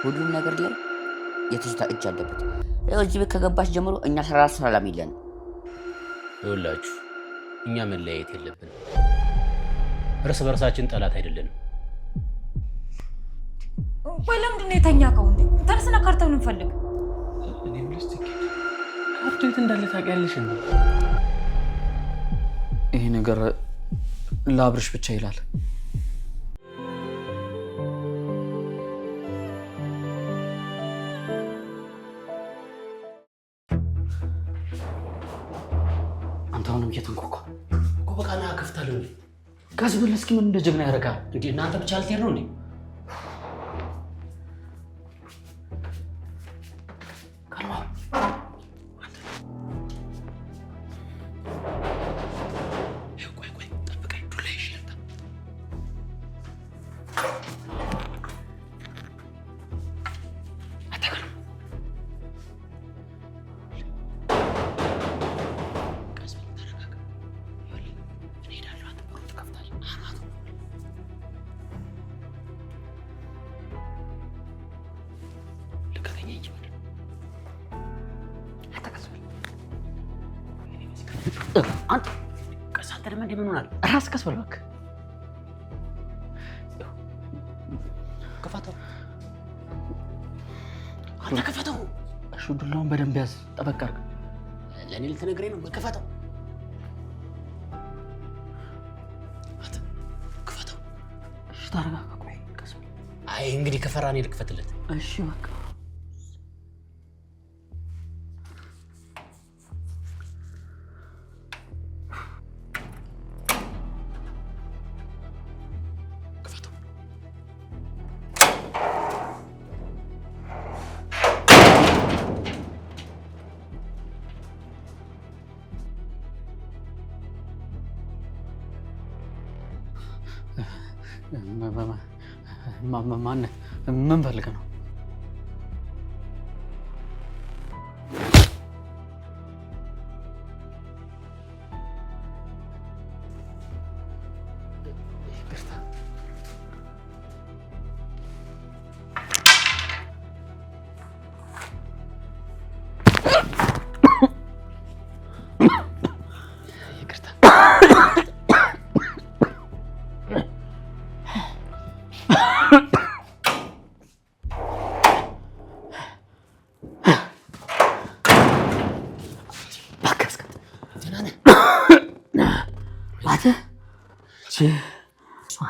ሁሉም ነገር ላይ የትዝታ እጅ አለበት። ያው እዚህ ቤት ከገባች ጀምሮ እኛ ራሱ ሰላም የለንም። ይኸውላችሁ እኛ መለያየት የለብንም። እርስ በርሳችን ጠላት አይደለንም። ወይ ለምንድን ነው የተኛከው እንዴ? ተነስና ካርታውን እንፈልግ። እኔ ምልስ ካርታው የት እንዳለ ታውቂያለሽ እንዴ? ይሄ ነገር ለአብርሽ ብቻ ይላል። አንተ አሁንም እየተንኳኳ እኮ በቃ ና ከፍታለሁ እንዴ? ጋዝ በል እስኪ ምን እንደ ጀግና ያደርጋል እንዴ? እናንተ ብቻ ልትሄድ ነው እንዴ? አንተ ቀስ አንተ ደግሞ እንደምን ሆናል? ራስ ቀስ በል እባክህ። ከፈተው አንተ ከፈተው። እሺ ዱላውን በደንብ ያዝ፣ ጠበቅ አድርግ። ለእኔ ልትነግረኝ ነው? ከፈተው አንተ ከፈተው። እሺ ታረጋጋ። ቆይ ቀስ በል። አይ እንግዲህ ከፈራ እኔ ልክፈትለት። እሺ በቃ ማን ምን ፈልገህ ነው?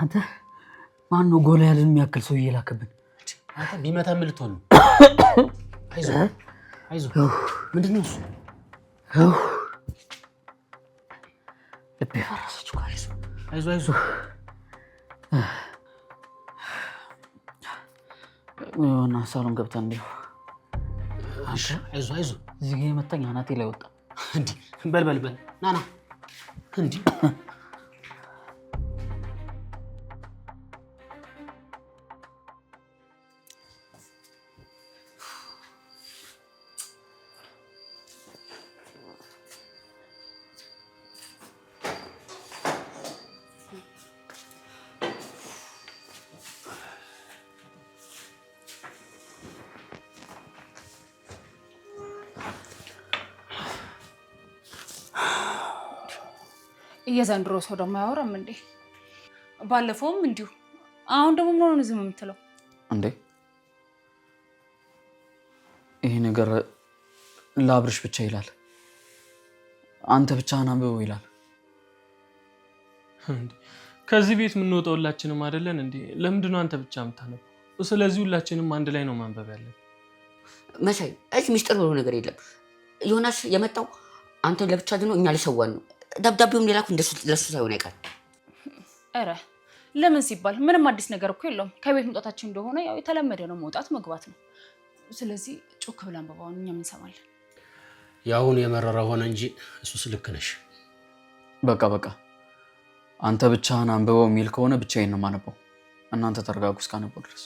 አንተ ማነው ጎልያድን የሚያክል ሰው እየላከብን? አንተ ቢመታ ምን ልትሆን ነው? አይዞህ አይዞህ። ምንድን ነው እሱ? ልቤ ፈረሰች። አይዞህ አይዞህ። የሆነ ሳሎን ገብተን እንዲሁ አይዞህ አይዞህ። እዚህ ጋ የመታኝ አናቴ ላይ ወጣ። እንዲህ በል በል በል ና ና እንዲህ የዘንድሮ ሰው ደግሞ አያወራም እንዴ? ባለፈውም እንዲሁ። አሁን ደግሞ ምን ሆነ ዝም የምትለው እንዴ? ይሄ ነገር ለአብርሽ ብቻ ይላል። አንተ ብቻህን አንብበው ይላል። ከዚህ ቤት የምንወጣው ሁላችንም አይደለን እንዴ? ለምንድን ነው አንተ ብቻ የምታነበው? ስለዚህ ሁላችንም አንድ ላይ ነው ማንበብ ያለን። መሳይ እዚህ ሚስጥር ብሎ ነገር የለም። ዮናስ የመጣው አንተ ለብቻ ነው፣ እኛ ለሰዋን ነው። ደብዳቤውም ሌላኩ እንደሱ ለሱ ሳይሆን አይቀር። ኧረ ለምን ሲባል ምንም አዲስ ነገር እኮ የለውም። ከቤት መውጣታችን እንደሆነ ያው የተለመደ ነው፣ መውጣት መግባት ነው። ስለዚህ ጮክ ብለን አንብበው፣ እኛም እንሰማለን። ያሁን የመረረ ሆነ እንጂ እሱስ ልክ ነሽ። በቃ አንተ ብቻህን አንብበው የሚል ከሆነ ብቻዬን ነው የማነበው። እናንተ ተረጋጉ እስካነበው ድረስ።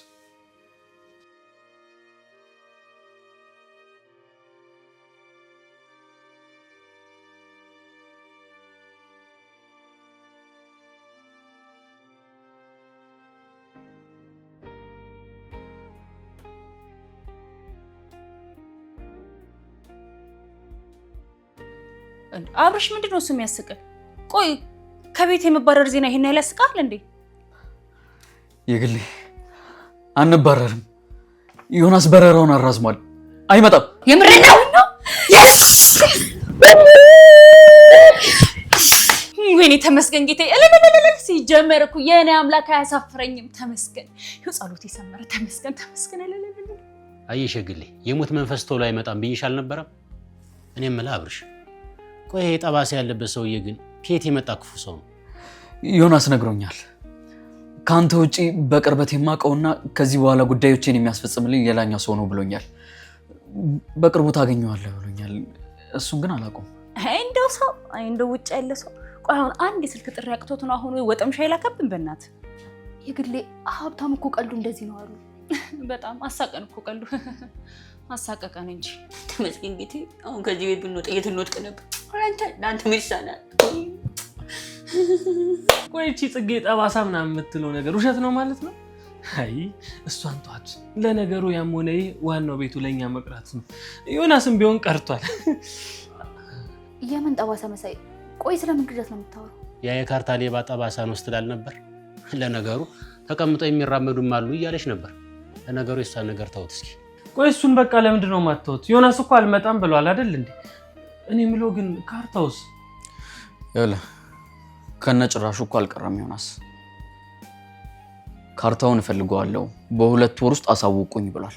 አብርሽ ምንድነው እሱ የሚያስቅ? ቆይ ከቤት የመባረር ዜና ይሄን ያህል ያስቃል እንዴ? የግሌ አንባረርም። ዮናስ በረራውን አራዝሟል፣ አይመጣም። የምሬን ነው። ወይኔ ተመስገን ጌታዬ። እለለለለ ሲጀመር እኮ የኔ አምላክ አያሳፍረኝም። ተመስገን ይኸው ጸሎት ይሰመረ። ተመስገን ተመስገን። እለለለለ አየሽ የግሌ የሞት መንፈስ ቶሎ አይመጣም ብዬሽ አልነበረም? እኔ የምልህ አብርሽ፣ ቆይ ጠባሳ ያለበት ሰውዬ ግን ከየት የመጣ ክፉ ሰው ነው? ዮናስ ነግሮኛል። ከአንተ ውጪ በቅርበት የማውቀውና ከዚህ በኋላ ጉዳዮችን የሚያስፈጽምልኝ ሌላኛው ሰው ነው ብሎኛል። በቅርቡ ታገኘዋለህ ብሎኛል። እሱን ግን አላውቀውም። እንደው ሰው እንደው ውጭ ያለ ሰው ቆይ አሁን አንድ የስልክ ጥሪ አቅቶት ነው አሁን ወጠምሻ ይላከብን። በእናት የግሌ ሀብታም እኮ ቀልዱ እንደዚህ ነው አሉ። በጣም አሳቀን እኮ ቀልዱ አሳቀቀን እንጂ። ተመስገን ጌቴ። አሁን ከዚህ ቤት ብንወጣ የት እንወድቅ ነበር? ለአንተ ምን ይሳናል? ቆይ እቺ ጽጌ ጠባሳ ምናምን የምትለው ነገር ውሸት ነው ማለት ነው? አይ እሷን ተዋት። ለነገሩ ያም ሆነ ይህ ዋናው ቤቱ ለእኛ መቅራት ነው። ዮናስም ቢሆን ቀርቷል። የምን ጠባሳ መሳይ? ቆይ ስለምን ግዛት ነው የምታወራው? ያ የካርታ ሌባ ጠባሳ ነው ስትላል ነበር። ለነገሩ ተቀምጠው የሚራመዱም አሉ እያለች ነበር። ለነገሩ የሷን ነገር ተውት እስኪ። ቆይ እሱን በቃ ለምንድን ነው የማትተውት? ዮናስ እኮ አልመጣም ብሏል አይደል እንዴ? እኔ የምለው ግን ካርታውስ? ይኸውልህ ከነጭራሹ እኮ አልቀረም ዮናስ። ካርታውን እፈልገዋለሁ፣ በ2 ወር ውስጥ አሳውቁኝ ብሏል።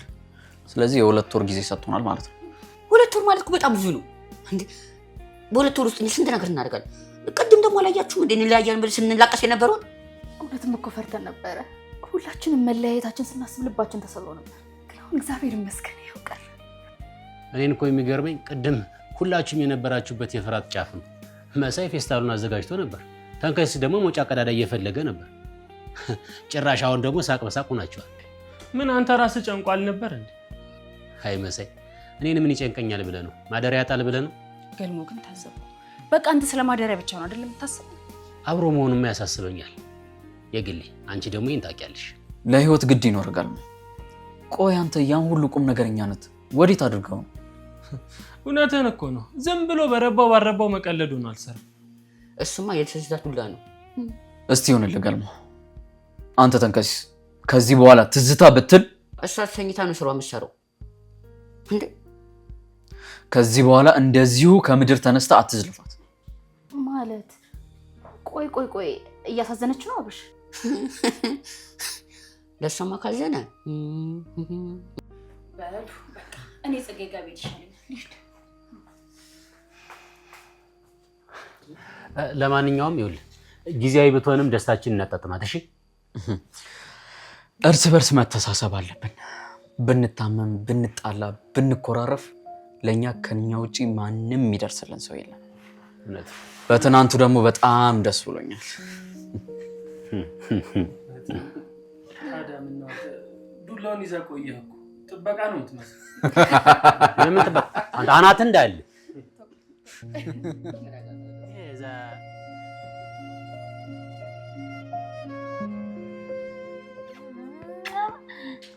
ስለዚህ የ2 ወር ጊዜ ሰጥቶናል ማለት ነው። 2 ወር ማለት እኮ በጣም ብዙ ነው እንዴ! በ2 ወር ውስጥ ስንት ነገር እናደርጋለን። ቅድም ደግሞ አላያችሁም እንዴ እንለያያን ብለን ስንላቀስ የነበረውን? እውነትም እኮ ፈርተን ነበረ። ሁላችንም መለያየታችን ስናስብ ልባችን ተሰብሮ ነበር። ግን አሁን እግዚአብሔር ይመስገን ያውቃል። እኔን እኮ የሚገርመኝ ቅድም ሁላችሁም የነበራችሁበት የፍርሃት ጫፍ ነው። መሳይ ፌስታሉን አዘጋጅቶ ነበር፣ ተንከስ ደግሞ መውጫ ቀዳዳ እየፈለገ ነበር። ጭራሽ አሁን ደግሞ ሳቅ በሳቅ ሆናችኋል። ምን አንተ ራስህ ጨንቋል ነበር እንዴ? አይ መሳይ፣ እኔን ምን ይጨንቀኛል ብለህ ነው? ማደሪያ ያጣል ብለህ ነው? ገልሞ ግን ታዘበው። በቃ አንተ ስለማደሪያ ብቻ ነው አይደለም የምታስበው? አብሮ መሆኑማ ያሳስበኛል የግሌ። አንቺ ደግሞ ይህን ታውቂያለሽ። ለህይወት ግድ ይኖርጋል። ቆይ አንተ ያን ሁሉ ቁም ነገረኛነት ወዴት አድርገው ነው? እውነትህን እኮ ነው። ዝም ብሎ በረባው ባረባው መቀለዱ ነው አልሰራም። እሱማ የትዝታ ዱላ ነው። እስቲ ይሁንልህ ገልሞ፣ አንተ ተንከስ። ከዚህ በኋላ ትዝታ ብትል እሷ ተኝታ ነው ስሯ የምትሰራው እንዴ? ከዚህ በኋላ እንደዚሁ ከምድር ተነስታ አትዝልፋት ማለት። ቆይ እያሳዘነች ነው አብርሽ? ለሷማ ካዘነ በሉ በቃ እኔ ጽጌ ጋር ቤት ይሻለኛል። ለማንኛውም ይኸውልህ ጊዜያዊ ብትሆንም ደስታችን እናጣጥማት እሺ? እርስ በርስ መተሳሰብ አለብን። ብንታመም፣ ብንጣላ፣ ብንኮራረፍ ለኛ ከኛ ውጪ ማንም የሚደርስልን ሰው የለም። እውነት። በትናንቱ ደግሞ በጣም ደስ ብሎኛል። ዱላውን ይዘህ ቆየህ እኮ ጥበቃ ነው የምትመስለው። ለምን ጥበቃ? አንተ አናት እንዳለ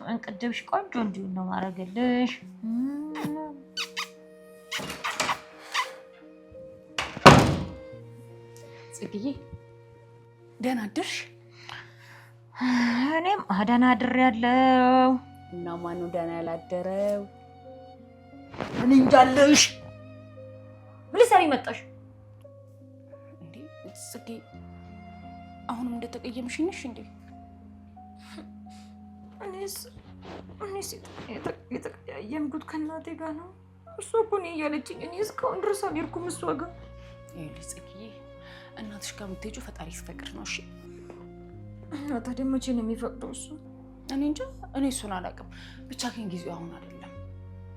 አንቀደብሽ ቆንጆ እንዲሁ ነው ማረገልሽ። ጽጌዬ ደህና አደርሽ? እኔም ደህና አድሬያለሁ። እና ማነው ደህና ያላደረው? ምን እንጃለሽ? ምን ልትሰሪ መጣሽ እንዴ? ጽጌ አሁንም እንደተቀየምሽኝ ነሽ እንዴ? እኔስ የተቀያየምኩት ከእናቴ ጋር ነው። እሷ እኮ እኔ እያለችኝ እኔ እስካሁን ድረስ አልሄድኩም እሷ ጋር። ይኸውልሽ ጽጌዬ እናትሽ ጋር የምትሄጂው ፈጣሪ ሲፈቅድ ነው። እሺ እና ታዲያ መቼ ነው የሚፈቅደው እሱ? እኔ እንጃ፣ እኔ እሱን አላውቅም። ብቻ ግን ጊዜው አሁን አይደለም።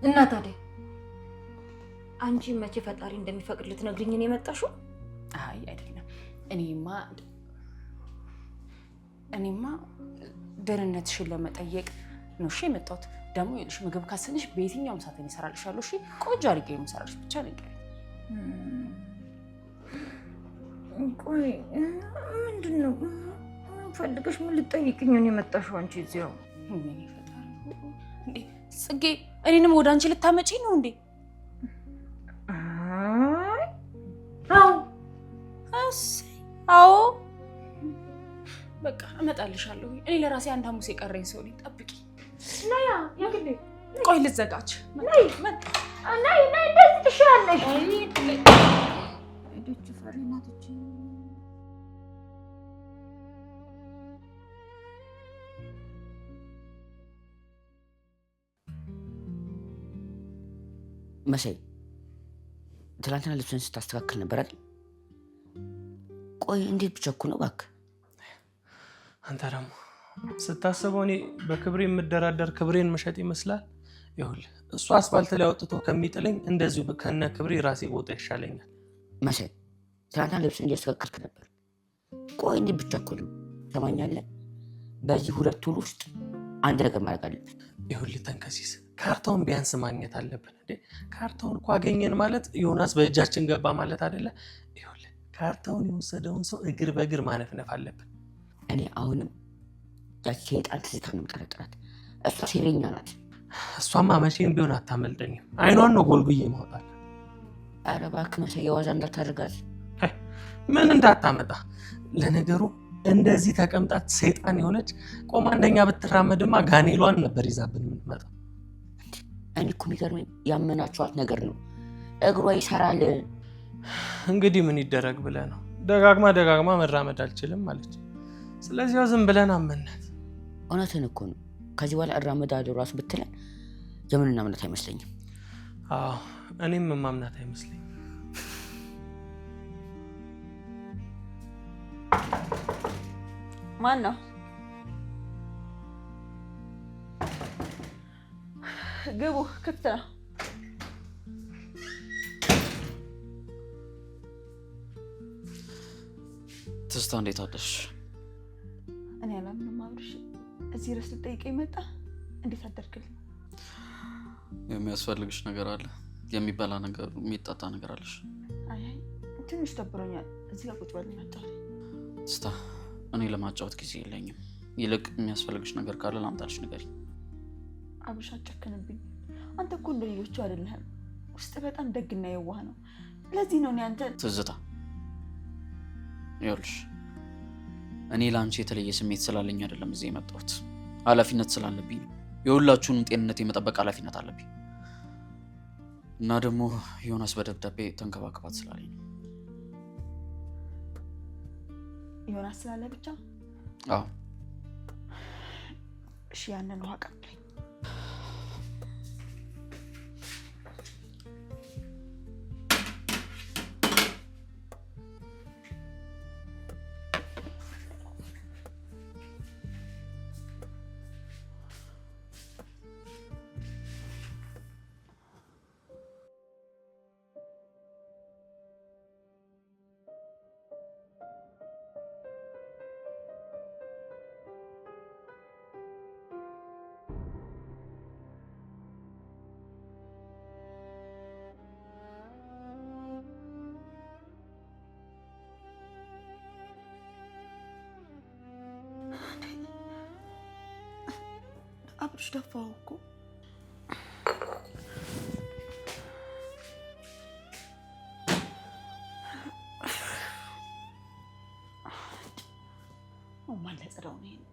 እና ታዲያ አንቺ መቼ ፈጣሪ እንደሚፈቅድ ልትነግሪኝ ነው የመጣሽው? አይ አይደለም። እኔማ ደህንነትሽን ለመጠየቅ ነው እሺ የመጣሁት። ደግሞ ይኸውልሽ ምግብ ካሰንሽ በየትኛውም ሰዓት እኔ እሰራልሻለሁ። እሺ ቆንጆ አድርጌ የምሰራልሽ ብቻ ንገሪኝ። ቆይ ምንድን ነው ፈልገሽ ምን ልጠይቅኝ ነው የመጣሽው አንቺ እዚያው? ምን ይፈታል እንዴ? ጽጌ እኔንም ወደ አንቺ ልታመጪ ነው እንዴ? አይ አዎ በቃ እመጣልሻለሁ። እኔ ለራሴ አንድ ሐሙስ የቀረኝ ሰው ነኝ። ጠብቂ። ነይ ያግሌ ቆይ ልዘጋጅ። ነይ እንደዚህ ትሻለሽ። እዶች ፈሪ ናቶች መሳይ ትላንትና ልብስን ስታስተካክል ነበር አይደል? ቆይ እንዴት ብቸኩ ነው እባክህ? አንተ ደግሞ ስታስበው እኔ በክብሬ የምደራደር ክብሬን መሸጥ ይመስላል። ይኸውልህ እሱ አስፋልት ላይ አውጥቶ ከሚጥለኝ እንደዚሁ ከነ ክብሬ ራሴ ቦታ ይሻለኛል። መሳይ ትላንትና ልብስን እያስተካከልክ ነበር። ቆይ እንዴት ብቸኩ ነው? ትሰማኛለህ? በዚህ ሁለት ውል ውስጥ አንድ ነገር ማድረግ አለብን። ይኸውልህ ተንከሲስ ካርታውን ቢያንስ ማግኘት አለብን እንዴ? ካርታውን እኮ አገኘን ማለት ዮናስ በእጃችን ገባ ማለት አይደለ? ይኸውልህ ካርታውን የወሰደውን ሰው እግር በእግር ማነፍነፍ አለብን። እኔ አሁንም ያቺ ሴጣን ትዝታ ነው የምጠረጥራት። እሷ ሴረኛ ናት። እሷማ መቼም ቢሆን አታመልጠኝም። አይኗን ነው ጎልጉዬ ማውጣት። ኧረ እባክህ መሳይ የዋዛ እንዳታደርጋት። ምን እንዳታመጣ። ለነገሩ እንደዚህ ተቀምጣት ሰይጣን የሆነች ቆማ አንደኛ ብትራመድማ ጋኔሏን ነበር ይዛብን የምትመጣው። እኔ እኮ የሚገርመኝ ያመናችኋት ነገር ነው። እግሯ ይሰራል። እንግዲህ ምን ይደረግ ብለህ ነው? ደጋግማ መራመድ አልችልም አለች። ስለዚህ ያው ዝም ብለን አመናት። እውነትን እኮ ነው። ከዚህ በኋላ እራመዳለሁ ራሱ ብትለን የምንና እምነት አይመስለኝም። አዎ እኔም ማምናት አይመስለኝም። ማን ነው? ግቡ፣ ክፍት ነው። ትዝታ እንዴት አለሽ? እኔ አላምንም አብርሽ፣ እዚህ ድረስ ልጠይቀኝ መጣ። እንዴት አደርክልኝ? የሚያስፈልግሽ ነገር አለ? የሚበላ ነገር፣ የሚጠጣ ነገር አለሽ? አይ ትንሽ ደብሮኛል። እዚህ ጋር ቁጭ በል መጣሁ። ትዝታ እኔ ለማጫወት ጊዜ የለኝም። ይልቅ የሚያስፈልግሽ ነገር ካለ ላምጣልሽ ንገሪኝ። አብርሽ አጨክንብኝ። አንተ እኮ እንደ ሌሎቹ አይደለህም። ውስጥ በጣም ደግና የዋህ ነው። ለዚህ ነው እኔ አንተ ትዝታ ይኸውልሽ እኔ ለአንቺ የተለየ ስሜት ስላለኝ አይደለም እዚህ የመጣሁት። ኃላፊነት ስላለብኝ ነው። የሁላችሁንም ጤንነት የመጠበቅ ኃላፊነት አለብኝ እና ደግሞ ዮናስ በደብዳቤ ተንከባከባት ስላለኝ ነው። ዮናስ ስላለ ብቻ? አዎ። እሺ ያንን ውሃ ቀምልኝ። አብርሽ ደፋው እኮ። ማን ለጽዳው ነው?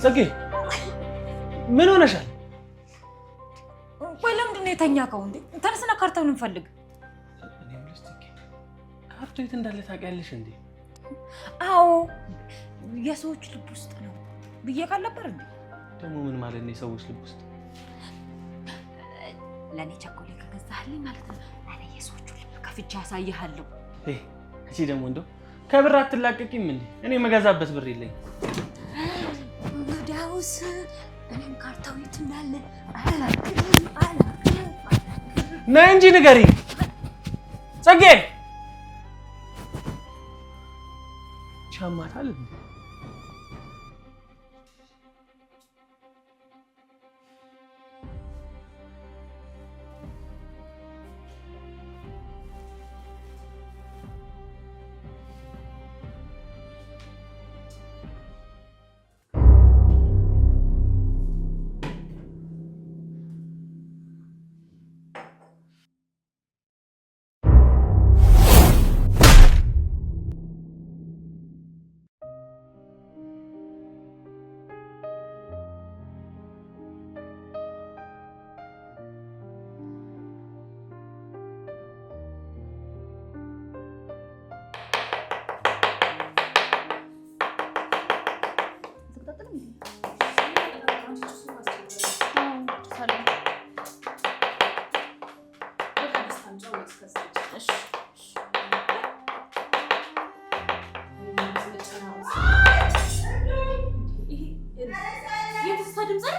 ጽጌ ምን ሆነሻል? ቆይ ለምንድን ነው የተኛከው እንዴ? ተነስና ካርታውን እንፈልግ። እኔ ምልሽ ጽጌ ካርታው የት እንዳለ ታውቂያለሽ እንዴ? አዎ የሰዎች ልብ ውስጥ ነው ብዬ ካልነበር እንዴ? ደግሞ ምን ማለት ነው የሰዎች ልብ ውስጥ? ለኔ ቸኮሌ ከገዛህልኝ ማለት ነው እኔ የሰዎቹ ልብ ከፍቼ ያሳይሃለሁ። እሺ ደግሞ እንደው ከብር አትላቀቂም እንዴ? እኔ መገዛበት ብር የለኝም። ወዲያውስ እኔም ካርታው የት እንዳለ ነይ እንጂ ንገሪኝ ጽጌ። ቻማታል እንዴ?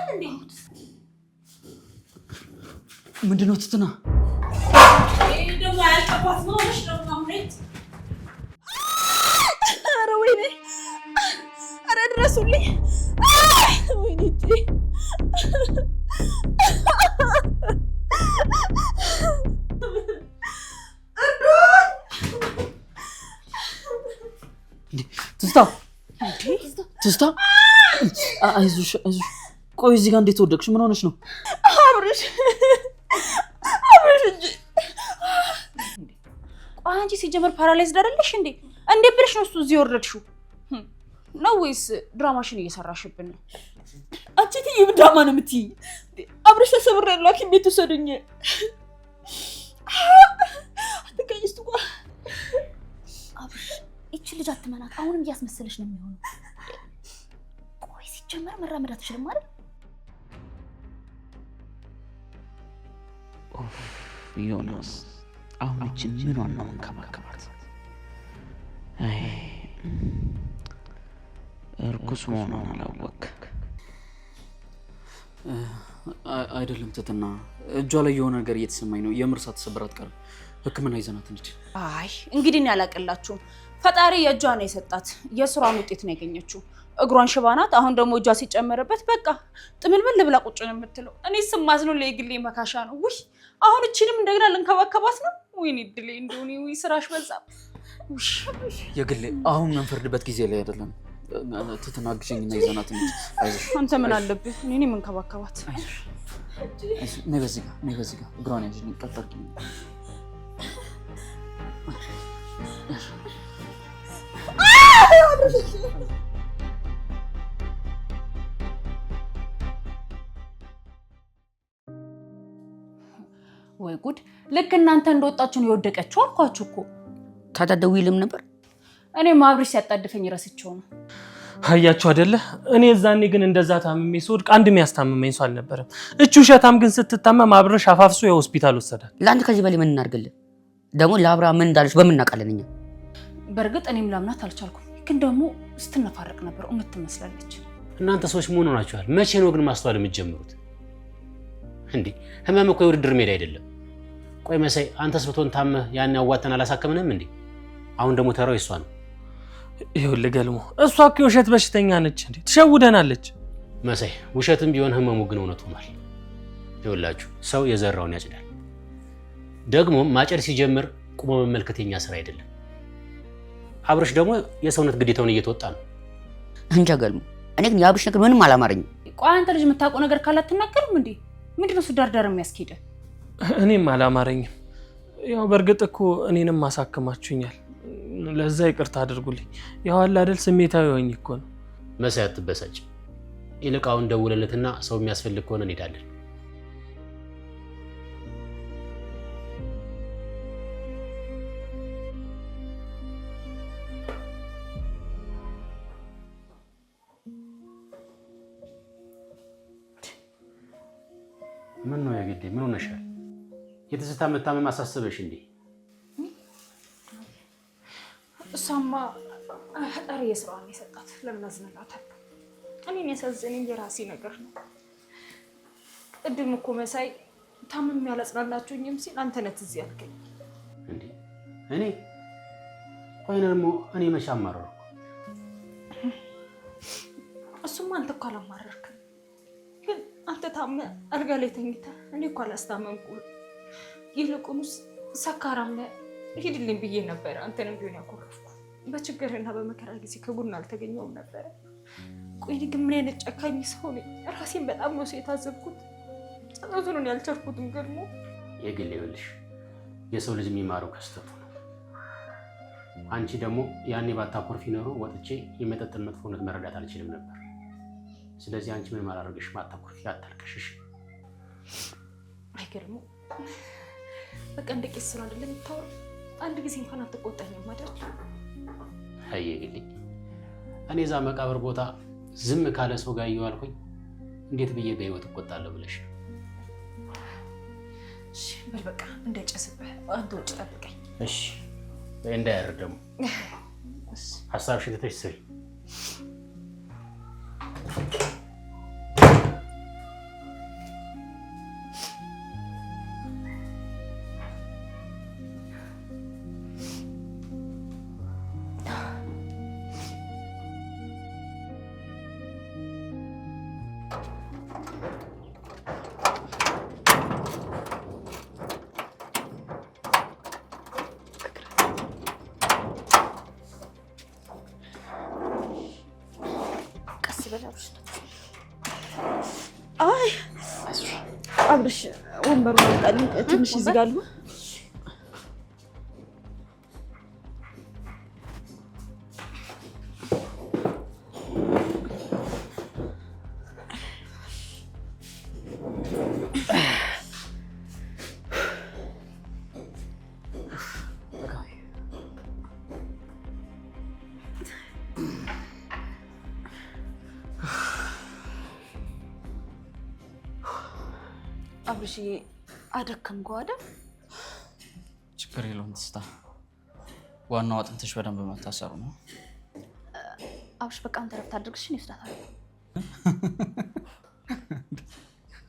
እንዴ? ምንድነው ትትና? ደግሞ ያልጠባት ነው እሺ ነው ማምሬት። ኧረ ወይኔ! ኧረ ድረሱልኝ! ወይኔ እጄ! ትዝታ አይዞሽ አይዞሽ። ቆይ እዚህ ጋር እንዴት ወደቅሽ? ምን ሆነሽ ነው? አብርሽ እንጂ። ቆይ አንቺ ሲጀመር ፓራላይዝድ አይደለሽ እንዴ? እንዴት ብለሽ ነው እሱ እዚህ ወረድሽው? ነው ወይስ ድራማሽን እየሰራሽብን ነው? አንቺ ትይ ድራማ ነው የምትይኝ? አብርሽ ተሰብሬያለሁ፣ ሐኪም ቤት ውሰዱኝ። አትቀይስቱ ጓ አብርሽ እቺ ልጅ አትመናት። አሁንም እያስመሰለሽ ነው የሚሆነው። ቆይ ሲጀመር መራመድ አትችልም አይደል? ዮናስ አሁን እችን ምኗን ነው መንከባከባት? አይ እርኩስ መሆኗን አላወቅ። አይደለም ትትና፣ እጇ ላይ የሆነ ነገር እየተሰማኝ ነው። የምር ሳትሰብራት ቀር ሕክምና ይዘናት እንጂ። አይ እንግዲህ እኔ አላቀላችሁም። ፈጣሪ የእጇ ነው የሰጣት፣ የስራን ውጤት ነው ያገኘችው። እግሯን ሽባ ናት። አሁን ደግሞ እጇ ሲጨመርበት በቃ ጥምልምል ብላ ቁጭ ነው የምትለው። እኔ ስማዝነው ለግሌ መካሻ ነው። ውይ አሁን እቺንም እንደገና ልንከባከባት ነው። ወይኔ ድሌ እንደሆነ ውይ ስራሽ በዛ። የግሌ አሁን መንፈርድበት ጊዜ ላይ አይደለም። ትተናግሽኝና ይዘናት እንጂ። አይዞሽ። አንተ ምን አለብህ? እኔ መንከባከባት። አይዞሽ። ነይ በዚህ ጋር እግሯን ያዥኝ። ቀጠርኪ ወይ ጉድ! ልክ እናንተ እንደወጣችሁ ነው የወደቀችው አልኳችሁ እኮ። ታዲያ ደውይልም ነበር። እኔ ማብሪሽ ሲያጣድፈኝ ረስቼው ነው። አያችሁ አይደለ? እኔ እዛኔ ግን እንደዛ ታምሜ ስወድቅ አንድ የሚያስታምመኝ ሰው አልነበረም። እቹ ሸታም ግን ስትታመም አብረሽ አፋፍሶ የሆስፒታል ወሰዳል። ለአንተ ከዚህ በላይ ምን እናድርግልህ? ደግሞ ለአብርሃም ምን እንዳለች በምን እናውቃለን እኛ? በእርግጥ እኔም ላምናት አልቻልኩም። ግን ደግሞ ስትነፋረቅ ነበር። እውነት ትመስላለች። እናንተ ሰዎች ምን ሆናችኋል? መቼ ነው ግን ማስተዋል የምትጀምሩት እንዴ? ህመም እኮ የውድድር ሜዳ አይደለም። ቆይ መሳይ፣ አንተስ ብትሆን ታመህ ያን ያዋተን አላሳከምንም እንዴ? አሁን ደግሞ ተራው እሷ ነው። ይኸውልህ ገልሞ፣ እሷ እኮ የውሸት በሽተኛ ነች እንዴ፣ ትሸውደናለች። መሳይ፣ ውሸትም ቢሆን ህመሙ ግን እውነት ሆኗል። ይኸውላችሁ ሰው የዘራውን ያጭዳል። ደግሞ ማጨድ ሲጀምር ቁሞ መመልከት የኛ ስራ አይደለም። አብርሽ ደግሞ የሰውነት ግዴታውን እየተወጣ ነው። እንጃ ገልሞ፣ እኔ ግን የአብርሽ ነገር ምንም አላማረኝም። ቆይ አንተ ልጅ የምታውቀው ነገር ካለ አትናገርም እንዴ? ምንድነው እሱ ዳርዳር የሚያስኬደ? እኔም አላማረኝም። ያው በእርግጥ እኮ እኔንም አሳክማችሁኛል። ለዛ ይቅርታ አድርጉልኝ። ያው አለ አይደል ስሜታዊ ሆኜ እኮ ነው። መሳይ አትበሳጭ። ይልቅ አሁን ደውለለትና ሰው የሚያስፈልግ ከሆነ እንሄዳለን። ምን ነው ያገዴ? ምን ሆነሻል? የትዝታ መታመም አሳሰበሽ እንዴ? እሷማ ፈጣሪ የስራዋን የሰጣት ለምን አዝንላታለሁ? እኔን ያሳዘነኝ የራሴ ነገር ነው። ቅድም እኮ መሳይ ታምም ያላጽናናችሁኝም ሲል አንተ ነህ እዚህ ያልከኝ እንዴ? እኔ ቆይ ደግሞ እኔ መቼ አማረርኩ? እሱማ አንተ እኮ አላማረርክም። ግን አንተ ታመህ አልጋ ላይ ተኝተህ እኔ እኮ አላስታመምኩም። ይልቁንስ ሰካራም ነህ ሂድልኝ ብዬ ነበረ። አንተንም ቢሆን ያኮረፍኩ በችግርና በመከራ ጊዜ ከጎን አልተገኘውም ነበረ። ቆይ ግን ምን አይነት ጨካኝ ሰው ነኝ? ራሴን በጣም ነው የታዘብኩት። ጸጸቱን ያልቻልኩትም ገድሞ የግል ይኸውልሽ የሰው ልጅ የሚማረው ከስተቱ ነው። አንቺ ደግሞ ያኔ ባታኮርፊ ኖሮ ወጥቼ የመጠጥን መጥፎነት መረዳት አልችልም ነበር። ስለዚህ አንቺ ምን ማላረግሽ ማታኮርፊ አታልቅሽሽ። አይገርምም? በቃ እንደ ቄስ ስራ አይደለም የምታወራው። አንድ ጊዜ እንኳን አትቆጣኝም አይደል? አይ የግል እኔ እዛ መቃብር ቦታ ዝም ካለ ሰው ጋር እየዋልኩኝ እንዴት ብዬ በህይወት እቆጣለሁ ብለሽ? እሺ በል በቃ እንዳይጨስብህ አንተ ውጭ ጠብቀኝ። እሺ እንዳያር ደግሞ ሀሳብሽ ትተሽ ስሪ። አብርሽ ወንበሩን አምጣልኝ ትንሽ እዚህ ጋር ልሁን። አብርሽዬ አደከምኩ አይደል? ችግር የለውም ትዝታ። ዋናው አጥንትሽ በደንብ መታሰሩ ነው። አብርሽ በቃ አንተ ረፍት አድርግሽ ነው ይወስዳታል።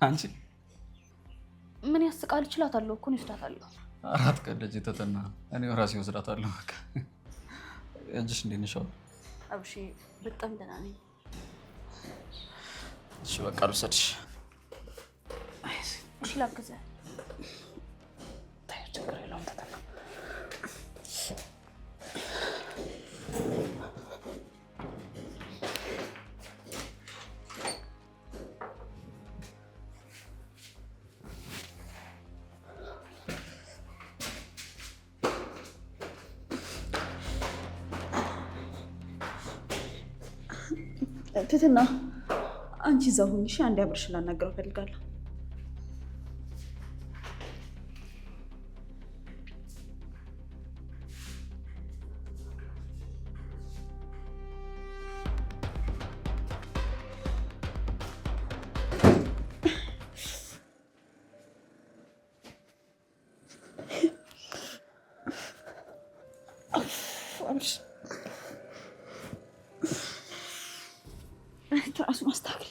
አንቺ ምን ያስቃል? እችላታለሁ እኮ ነው ይወስዳታል። አራት ቀን ልጅ ተተና እኔው ራሴ ወስዳታለሁ። በቃ እጅሽ እንዴት ነሽ? አብርሽ በጣም ደህና ነኝ። እሺ በቃ ልውሰድሽ። እሺ ላግዝህ። ችግር የለውም ተተና። ትትና አንቺ እዛው ሁኚ። እሺ አንዴ አብርሽን ላናግረው እፈልጋለሁ። ትራሱ ማስተካከል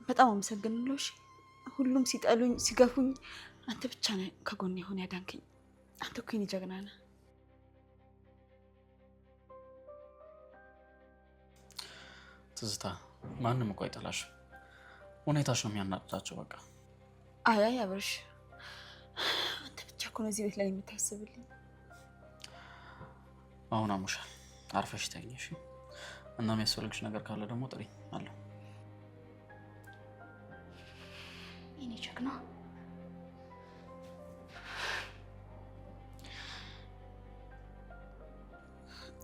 በጣም አመሰግናለሁ። እሺ ሁሉም ሲጠሉኝ ሲገፉኝ አንተ ብቻ ነህ ከጎኔ የሆነ ያዳንከኝ። አንተ እኮ የኔ ጀግና ነህ። ትዝታ ማንም እኮ አይጠላሽም። ሁኔታሽ ነው የሚያናድዳቸው። በቃ አይ አብርሽ አንተ ብቻ እኮ ነው እዚህ ቤት ላይ የምታስብልኝ። አሁን አሙሻል፣ አርፈሽ ተኝ እሺ። እና የሚያስፈልግሽ ነገር ካለ ደግሞ ጥሪ አለው። የኔ ጀግና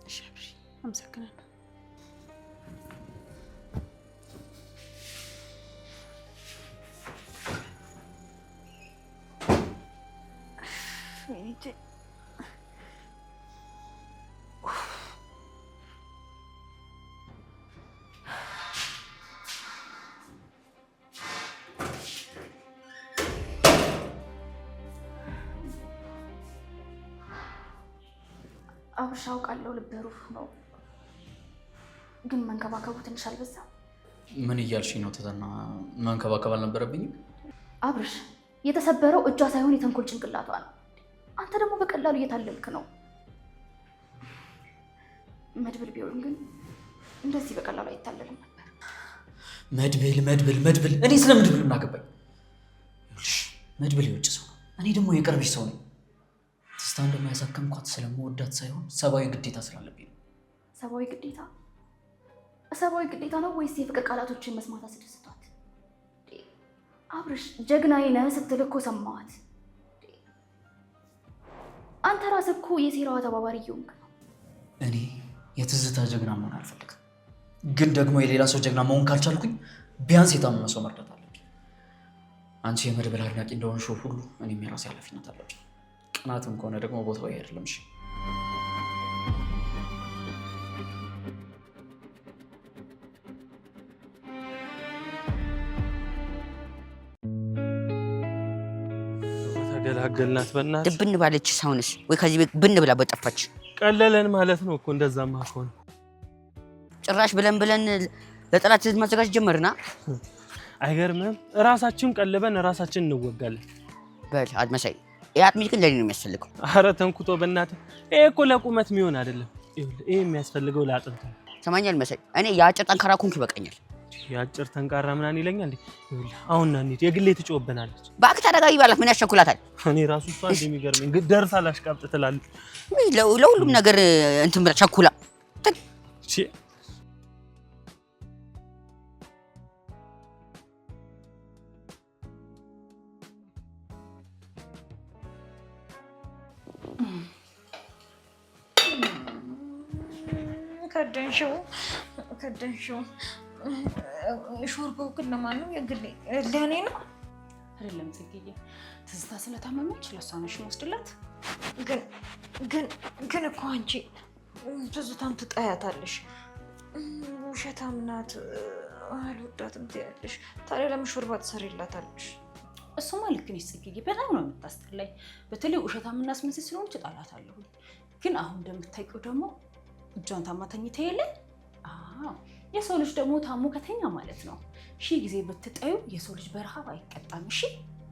እሺ አብርሽ አመሰግናለሁ። አብርሽ አውቃለሁ ልብህ ሩህ ነው፣ ግን መንከባከቡ ትንሽ አልበዛም? ምን እያልሽኝ ነው ትዝታ? መንከባከብ አልነበረብኝም? አብርሽ የተሰበረው እጇ ሳይሆን የተንኮል ጭንቅላቷ ነው። አንተ ደግሞ በቀላሉ እየታለልክ ነው። መድብል ቢሆን ግን እንደዚህ በቀላሉ አይታለልም ነበር። መድብል እኔ ስለ መድብል ምን አገባኝ? መድብል የውጭ ሰው ነው፣ እኔ ደግሞ የቅርብሽ ሰው ነኝ። ትዝታ እንደማያሳከምኳት ስለምወዳት ሳይሆን ሰብአዊ ግዴታ ስላለብኝ ነው። ሰብአዊ ግዴታ ነው ወይስ የፍቅር ቃላቶችን መስማት አስደስቷት? አብርሽ ጀግናዬ ነህ ስትል እኮ ሰማዋት። አንተ ራስህ እኮ የሴራዋ ተባባሪ እየሆንክ ነው። እኔ የትዝታ ጀግና መሆን አልፈልግም፣ ግን ደግሞ የሌላ ሰው ጀግና መሆን ካልቻልኩኝ ቢያንስ የታመመ ሰው መርዳት አለብኝ። አንቺ የመድብል አድናቂ እንደሆንሽው ሁሉ እኔም የራሴ ኃላፊነት አለብኝ። ቅናትም ከሆነ ደግሞ ቦታው አይደለም። እሺ ተገላገልናት። በእናትህ ድብን ባለች ሳውንስ ወይ ከዚህ ቤት ብን ብላ በጠፋች። ቀለለን ማለት ነው እኮ። እንደዛማ ከሆነ ጭራሽ ብለን ለጠላት ማዘጋጀት ጀመርና። አይገርምም? ራሳችን ቀልበን ራሳችን እንወጋለን። በል አድመሳይ ያጥሚት ግን ለኔ ነው የሚያስፈልገው። ኧረ ተንኩቶ በእናትህ ይሄ እኮ ለቁመት የሚሆን አይደለም። ይሄ የሚያስፈልገው ለአጥንት ነው። ሰማኛል መሳይ፣ እኔ የአጭር ጠንካራ ኮንክ ይበቃኛል። የአጭር ጠንካራ ምናምን ይለኛል እንዴ? አሁን ና እንሂድ፣ የግሌ ትጮህብናለች። እባክህ ተረጋጊ ባላት ምን ያስቸኩላታል? እኔ ራሱ እሷ እንደሚገርመኝ ደርሳ ላሽቃብጥ ትላለች። ለሁሉም ነገር እንትን ብላ ቸኩላ ከደንሽው ሾርባው ግን ለማን ነው? የግሌ ለእኔ ነው አይደለም ጽጌዬ፣ ትዝታ ስለታመመች ለእሷ ነሽ የምወስድላት። ግን እኮ አንቺ ትዝታን ትጠያታለሽ። ውሸታም ናት፣ አልወዳትም ትያለሽ። ታዲያ ለምን ሾርባ ትሰሪላታለሽ? እሱማ ልክ ነሽ ጽጌዬ፣ በጣም ነው የምታስጠላኝ። በተለይ ውሸታምና አስመሳይ ስለሆነች እጣላታለሁ። ግን አሁን እንደምታውቂው ደግሞ እጇን ታማ ተኝታ የለ? የሰው ልጅ ደግሞ ታሞ ከተኛ ማለት ነው 1000 ጊዜ ብትጠዩ የሰው ልጅ በረሃብ አይቀጣም። እሺ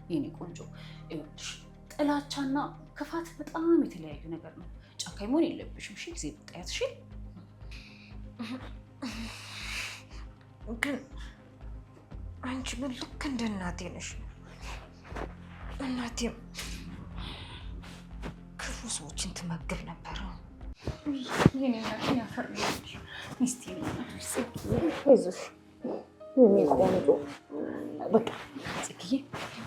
የኔ ቆንጆ፣ ይኸውልሽ ጥላቻና ክፋት በጣም የተለያዩ ነገር ነው። ጨካኝ መሆን የለብሽም 1000 ጊዜ ብትጠያት። እሺ ግን አንቺ ምን ልክ እንደ እናቴ ነሽ። እናቴም ክፉ ሰዎችን ትመግብ ነበር። የኔ እናት ያፈርልሽ ሚስቴ አይዞሽ የኔ ቆንጆ። በቃ ጽጌዬ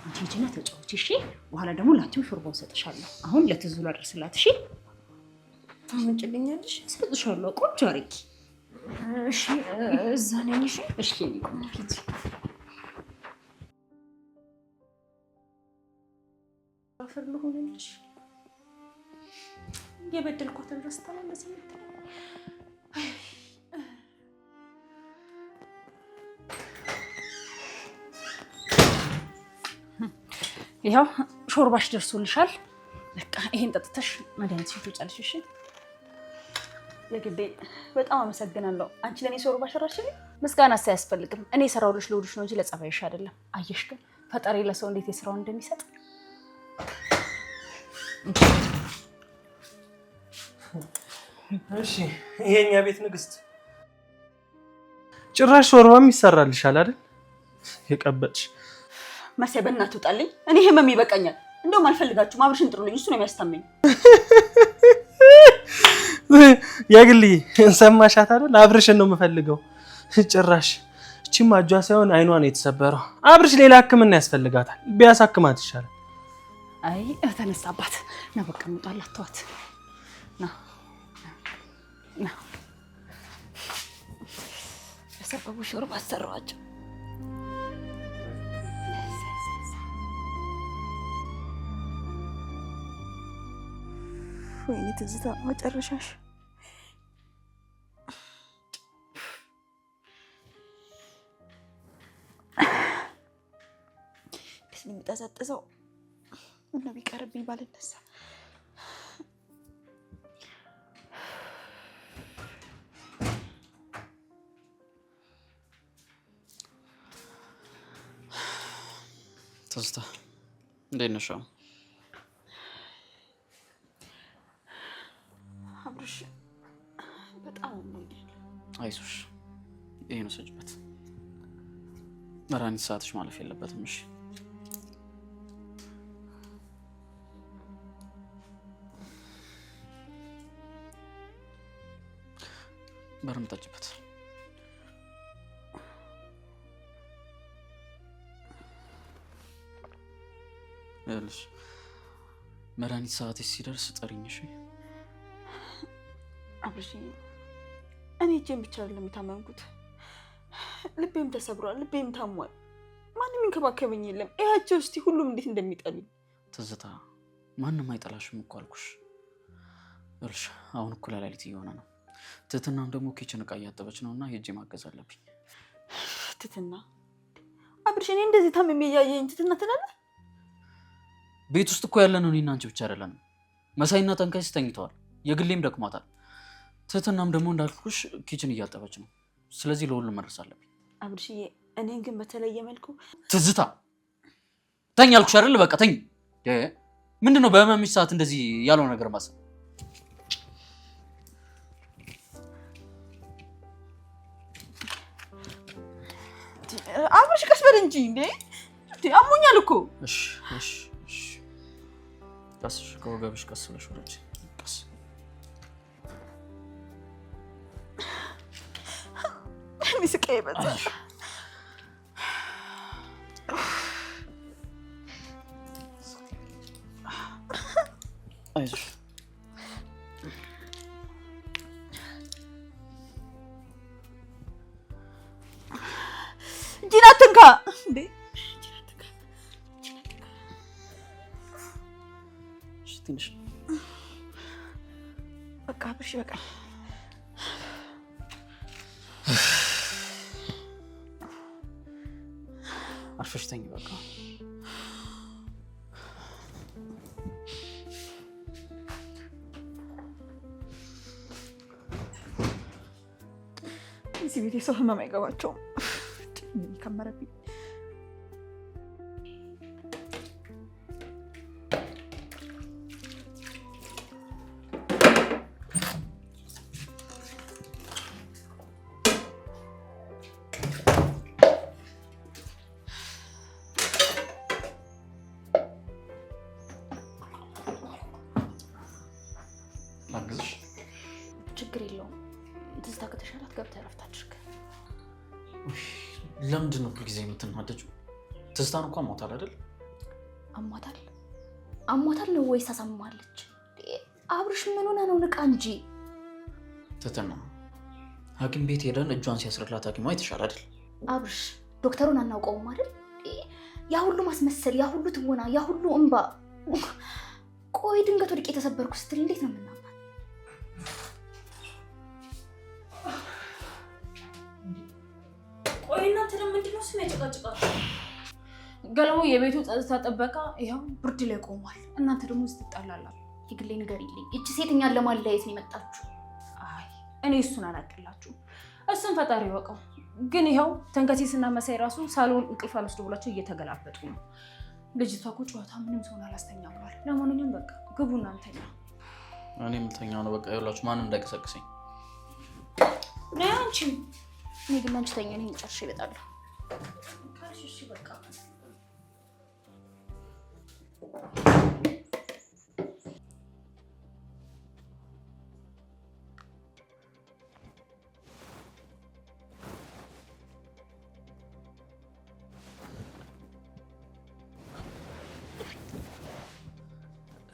አንቺ ሂጂና ተጫወቺ እሺ። በኋላ ደግሞ ላንቺም ሾርባውን እሰጥሻለሁ። አሁን ለትዙ ላድርስላት እሺ። ታመጭልኛለሽ? እሰጥሻለሁ ቆንጆ አድርጊ እሺ። እዛ ነኝ። እሺ እሺ የኔ ቆንጆ ሂጂ። አፈር ልሆንልሽ የበደልኳትን ረስታ ነው እንደዚህ የምትለው። ይኸው ሾርባሽ ደርሶልሻል። በቃ ይሄን ጠጥተሽ መድኃኒትሽን ትውጫለሽ እሺ። የግዴ በጣም አመሰግናለሁ። አንቺ ለኔ ሾርባ ሰራሽልኝ። ምስጋና ሳያስፈልግም እኔ የሰራሁልሽ ለውድሽ ነው እንጂ ለጸባይሽ አይደለም። አየሽ ግን ፈጣሪ ለሰው እንዴት የስራውን እንደሚሰጥ። እሺ ይሄኛ ቤት ንግስት ጭራሽ ሾርባም ይሰራልሻል አይደል? የቀበጥሽ መሳይ በእናትህ ውጣልኝ። እኔ ህመም ይበቃኛል። እንደውም አልፈልጋችሁም። አብርሽን ጥሩልኝ፣ እሱ ነው የሚያስታመኝ። የግልዬ እንሰማሻት አይደል? አብርሽን ነው የምፈልገው። ጭራሽ እቺማ እጇ ሳይሆን አይኗ ነው የተሰበረው። አብርሽ ሌላ ህክምና ያስፈልጋታል። ቢያሳክማት ይሻላል። አይ ተነሳባት ና በቃ እንውጣላት። ተዋት ና ና። በሰበቡ ሾርባ አሰራዋቸው። ወይኔ ትዝታ መጨረሻሽ። ደስ የሚጠዘጥዘው ምነው ቢቀርብኝ ባልነሳ። ትዝታ እንዴት ነሽ? አብርሽ በጣም አሞኛል። አይዞሽ፣ ይሄን ወሰጅበት። መድኃኒት ሰዓትሽ ማለፍ የለበትም። እሺ በርም ጠጭበት። ያለሽ መድኃኒት ሰዓትሽ ሲደርስ ጠሪኝ። እሺ አብርሽ፣ እኔ እጄን ብቻ አይደለም የታመምኩት፣ ልቤም ተሰብሯል፣ ልቤም ታሟል። ማንም ይንከባከበኝ የለም። እያቸው እስቲ ሁሉም እንዴት እንደሚጠሉኝ። ትዝታ ማንም አይጠላሽም እኮ አልኩሽ። ያለሽ አሁን እኮ ሌሊት እየሆነ ነው። ትህትናም ደግሞ ኪችን እቃ እያጠበች ነውና ሄጄ ማገዝ አለብኝ። ትህትና? አብርሽ፣ እኔ እንደዚህ ታምሜ እያየኝ ትህትና ትላለህ? ቤት ውስጥ እኮ ያለ ነው እኔና አንቺ ብቻ አይደለንም። መሳይና ጠንካይስ ተኝተዋል። የግሌም ደክሟታል። ትህትናም ደግሞ እንዳልኩሽ ኪችን እያጠበች ነው። ስለዚህ ለሁሉም መድረስ አለብኝ። አብርሽዬ፣ እኔን ግን በተለየ መልኩ ትዝታ ተኝ አልኩሽ አይደል? በቃ ተኝ። ምንድነው በህመምሽ ሰዓት እንደዚህ ያለው ነገር ማሰብ? አብርሽ ቀስ በል እንጂ እንዴ! አሞኛል እኮ። እሺ ቀስሽ ከወገብሽ ቀስ ብለሽ ወረጅ። ቀስ ስቃይ በዛ። አይዞሽ እጅን አትንካ እንዴ! ትንሽ በቃ አብርሽ በቃ አርፈሽ ተኝ በቃ። እዚህ ቤት የሰው ህመም አይገባቸውም። ከመረብኝ ላግዝሽ? ችግር የለውም። ትዝታ ከተሻላት ገብተህ እረፍት አድርግ። ለምንድን ነው ሁልጊዜ የምትናደጂው? ትዝታን እንኳን ሞታል አይደል? አሟታል ነው ወይስ አሳምማለች? አብርሽ ምን ሆነ ነው? ንቃ እንጂ ትትና ሐኪም ቤት ሄደን እጇን ሲያስርላት ሐኪሟ አይተሻል አይደል? አብርሽ ዶክተሩን አናውቀውም አይደል? ያ ሁሉ ማስመሰል፣ ያ ሁሉ ትወና፣ ያ ሁሉ እንባ። ቆይ ድንገት ወድቄ የተሰበርኩ ስትል እንዴት ነው የምናምናት? ቆይ እናንተ ለምንድን ነው ስም ያጨቃጭቃችሁ? ገለሙ የቤቱ ጸጥታ ጥበቃ ይኸው ብርድ ላይ ቆሟል። እናንተ ደግሞ ስትጣላላችሁ። የግሌ ንገሪልኝ፣ እቺ ሴት እኛን ለማለያየት ነው የመጣችሁ? አይ እኔ እሱን አላቅላችሁ፣ እሱን ፈጣሪ ይወቀው። ግን ይኸው ተንከሲስና መሳይ ራሱ ሳሎን እንቅልፍ አልወስድ ብሏቸው እየተገላበጡ ነው። ልጅቷ እኮ ጨዋታ ምንም ሰውን አላስተኛ ብሏል። ለማንኛውም በቃ ግቡ እናንተኛ። እኔ የምተኛው ነው በቃ። ይኸውላችሁ ማንም እንዳይቀሰቅሰኝ። ነይ አንቺ። እኔ ግን አንቺ ተኛ፣ እኔ ጨርሼ እመጣለሁ። ካልሽ እሺ በቃ።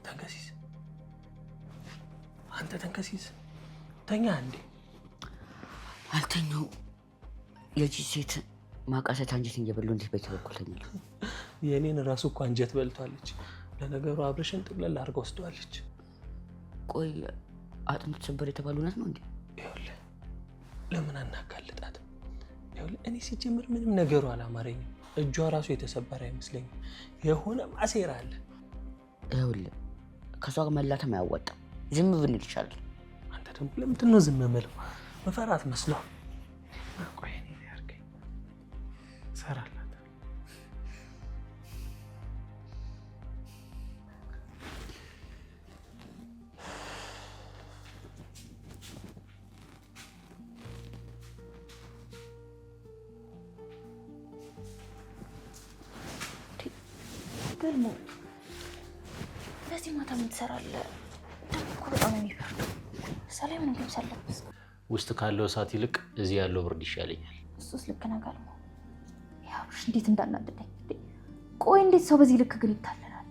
ተንከሲስ፣ አንተ ተንከሲስ ተኛ እንዴ? አልተኛው። የዚህ ሴት ማቃሰት አንጀት እየበሉ እንዴት በዚህ በኩል ተኛለሁ? የኔን ራሱ እኮ አንጀት በልቷለች። ለነገሩ አብርሽን ጥቅልል አድርጋ ወስደዋለች። ቆይ አጥንት ሰበር የተባሉ እውነት ነው እንዴ? ይኸውልህ ለምን አናጋልጣት? ይኸውልህ እኔ ሲጀምር ምንም ነገሩ አላማረኝም። እጇ ራሱ የተሰበረ አይመስለኝም። የሆነ ማሴራ አለ። ይኸውልህ ከሷ ጋር መላተም አያዋጣም። ዝም ብንል ይቻላል። አንተ ደግሞ ለምንድን ነው ዝም የምለው? መፈራት መስለው። ቆይ እኔ ያርገኝ ሰራላት። ገልሞ በዚህ ማታ ምን ትሰራለህ? ደግሞ እኮ በጣም ነው የሚፈርደው። ሰላም ምን ልብስ አለብስ? ውስጥ ካለው እሳት ይልቅ እዚህ ያለው ብርድ ይሻለኛል። እሱስ ልክ ነው ገልሞ። ያ አብርሽ እንዴት እንዳናደደኝ። ቆይ እንዴት ሰው በዚህ ልክ ግን ይታለላል?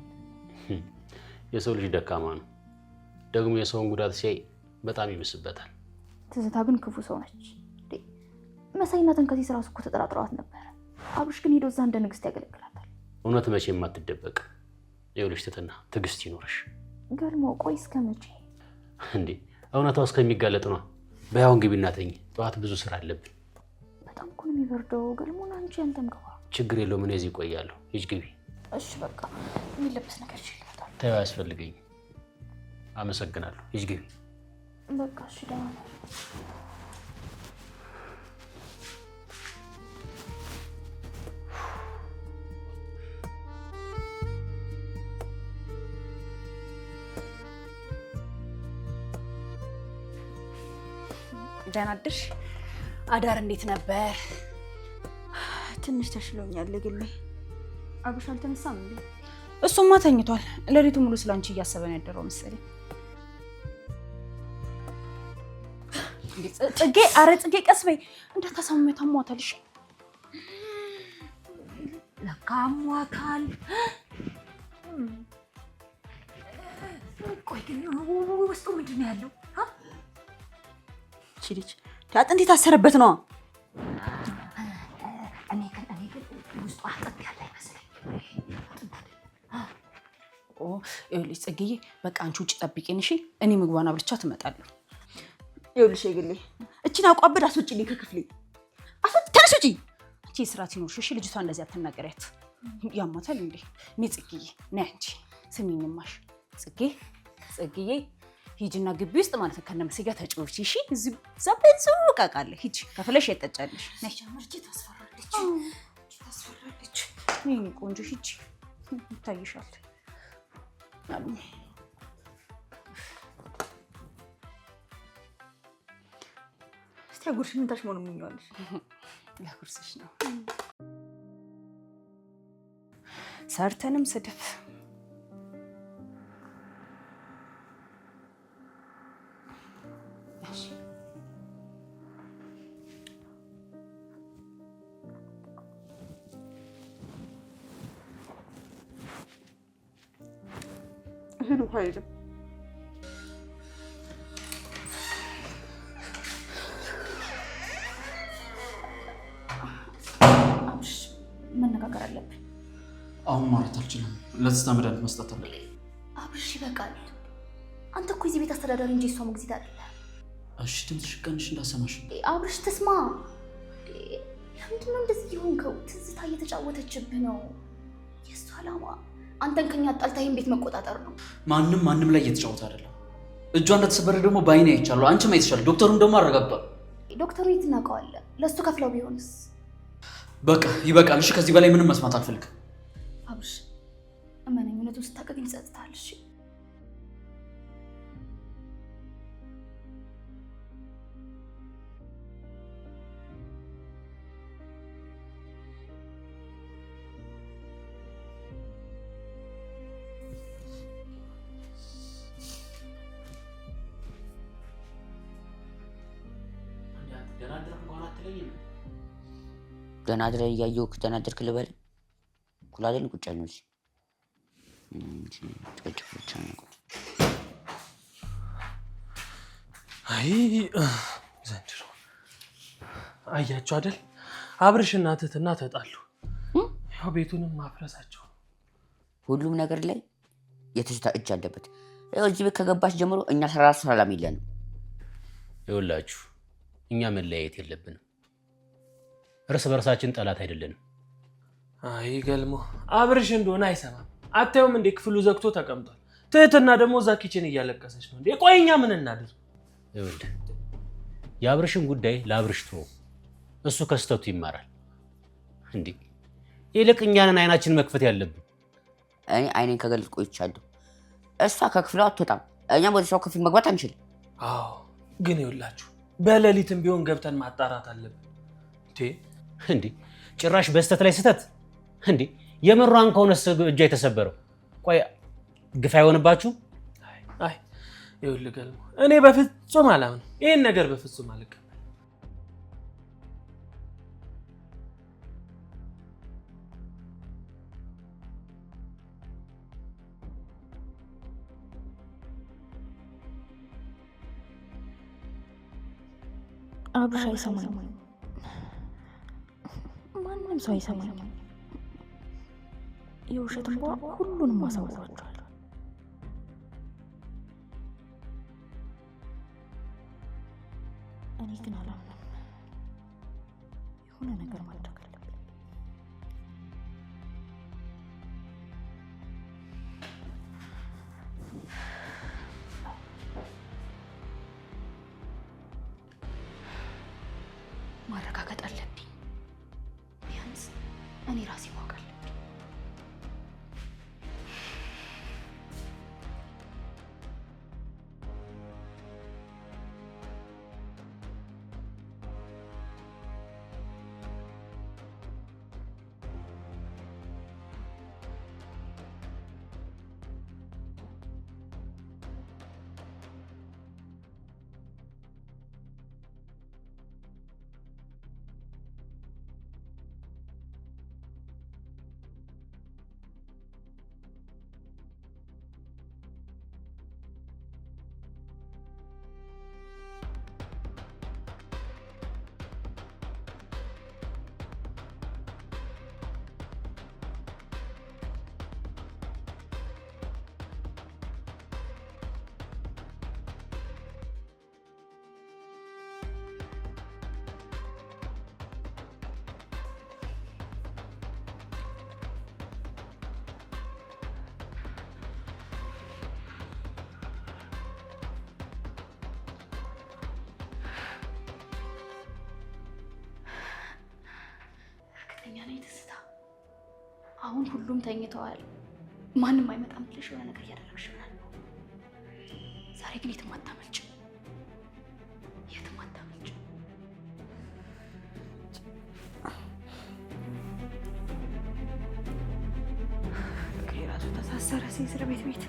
የሰው ልጅ ደካማ ነው። ደግሞ የሰውን ጉዳት ሲያይ በጣም ይብስበታል። ትዝታ ግን ክፉ ሰው ነች። መሳይና ተንከሲስ ራሱ እኮ ተጠራጥረዋት ነበረ። አብርሽ ግን ሄዶ እዛ እንደ ንግስት ያገለግላታል። እውነት መቼም አትደበቅ። ይኸውልሽ ትትና ትዕግስት ይኖርሽ። ገልሞ ቆይ እስከ መቼ እንዴ? እውነታው እስከሚጋለጥ ነው። በያውን ግቢና ተኝ። ጠዋት ብዙ ስራ አለብን። በጣም እኮ ነው የሚበርደው። ገልሞና አንቺ አንተም ግባ። ችግር የለውም። እኔ እዚህ እቆያለሁ። ሂጅ ግቢ። እሺ በቃ የሚለበስ ነገር ይችላል። ተይው፣ አያስፈልገኝም። አመሰግናለሁ። ሂጅ ግቢ። በቃ እሺ ደህና ነው። ደህና አደርሽ? አዳር እንዴት ነበር? ትንሽ ተሽሎኛል ግሌ። አብሽ አልተነሳም እንዴ? እሱማ ተኝቷል። ሌሊቱ ሙሉ ስላንቺ እያሰበ ነው ያደረው መሰለኝ። ጽጌ፣ አረ ጽጌ ቀስ በይ እንዳታሳሙ ታሟታል። እሺ ለካ አሟታል። ቆይ ግን ውስጡ ምንድን ነው ያለው? እቺ ልጅ አጥንት የታሰረበት ነው። እኔ ግን ውስጡ አጥንት ያለ አይመስለኝ። ይኸውልሽ ጽጌዬ፣ በቃ አንቺ ውጭ ጠብቂን እሺ? እኔ ምግቧን አብልቻ ትመጣለሁ። ይኸውልሽ ግሌ እቺን አቋብድ አስወጪልኝ ከክፍሌ። ተነሽ ውጪ። አንቺ ስራ ሲኖርሽ እሺ? ልጅቷ እንደዚህ አትናገሪያት። ያማታል እንዴ? ነይ ጽጌዬ ነይ። አንቺ ስሚኝማሽ ጽጌዬ ሂጂና ግቢ ውስጥ ማለት ነው ከነመሲ ጋር ተጫወቺ እሺ? እዚህ ብዙ ዕቃ አለ። ሂጂ ከፍለሽ የጠጫለሽ። ነይ ጀመርጂ ታስፈራለች። ነይ ቆንጆ ሂጂ፣ ይታይሻል። እስቲ ጉርሽ ምን ታሽሞን ምንኛለሽ? ለኩርስሽ ነው ሰርተንም ስድፍ እህል ውሃ የለም። አብርሽ መነጋገር አለብን። አሁን ማለት አልችልም። ለትዝታ መድኃኒት መስጠት አለብኝ። አብርሽ ይበቃል። አንተ እኮ የዚህ ቤት አስተዳዳሪ እንጂ እሷ ሞግዚት አይደለ። እሺ ትንሽ ቀንሽ እንዳሰማሽ። አብርሽ ተስማ። ለምንድን ነው እንደዚህ የሆንከው? ትዝታ እየተጫወተችብህ ነው። የእሷ ዓላማ አንተን ከኛ አጣልታ ይሄን ቤት መቆጣጠር ነው። ማንም ላይ እየተጫወተ አይደለም። እጇ እንደተሰበረ ደግሞ በአይኔ አይቻለሁ። አንቺም አይተሻል። ዶክተሩም ደግሞ አረጋግጧል። ዶክተሩ የት እናውቀዋለን? ለእሱ ከፍለው ቢሆንስ? በቃ ይበቃል። እሺ ከዚህ በላይ ምንም መስማት አልፈልግም። አብርሽ እመነኝ፣ እውነቱን ስታውቅ ይጸጽታል። እሺ ደህና አድረህ እያየሁህ ደህና አደርክ ልበል? ኩላሊን ቁጭ ነው እዚህ ጭቅጭቅ ብቻ ነው። አይ ዘንድሮ አያችሁ አይደል? አብርሽና ትህትና ተጣሉ። ያው ቤቱንም ማፍረሳቸው። ሁሉም ነገር ላይ የትዝታ እጅ አለበት። ያው እዚህ ቤት ከገባች ጀምሮ እኛ ራሱ ሰላም የለንም። ይኸውላችሁ እኛ መለያየት የለብንም። እርስ በርሳችን ጠላት አይደለንም። አይ ገልሞ አብርሽ እንደሆነ አይሰማም። አታዩም እንዴ? ክፍሉ ዘግቶ ተቀምጧል። ትህትና ደግሞ እዛ ኪችን እያለቀሰች ነው እንዴ? ቆይ እኛ ምን እናድርግ? ይኸውልህ የአብርሽን ጉዳይ ለአብርሽ ተወው። እሱ ከስተቱ ይማራል እንዴ። ይልቅ እኛንን አይናችን መክፈት ያለብን። እኔ አይኔን ከገለጽ ቆይቻለሁ። እሷ ከክፍሏ አትወጣም፣ እኛም ወደ ሰው ክፍል መግባት አንችልም። አዎ ግን ይኸውላችሁ በሌሊትም ቢሆን ገብተን ማጣራት አለብን። እንዴ ጭራሽ በስተት ላይ ስተት እንዴ! የምሯን ከሆነስ እጇ የተሰበረው ቆይ ግፍ አይሆንባችሁ? አይ ይኸውልህ ገልሞ እኔ በፍጹም አላምንም። ይሄን ነገር በፍጹም አልቀበልም። አብርሽ አይሰማኝም። ማንም ሰው አይሰማኝም። የውሸት እንኳ ሁሉንም አሳውቋቸዋል። እኔ ግን አላምንም። የሆነ ነገር ማድረግ አለብን። ማረጋገጥ አለብኝ። ቢያንስ እኔ ራሴ ማወቅ አለብኝ። አሁን ሁሉም ተኝተዋል፣ ማንም አይመጣም ብለሽ የሆነ ነገር እያደረግሽ ይሆናል። ዛሬ ግን የትም አታመልጭ፣ የትም አታመልጭ። የራሱ ተሳሰረ እስር ቤት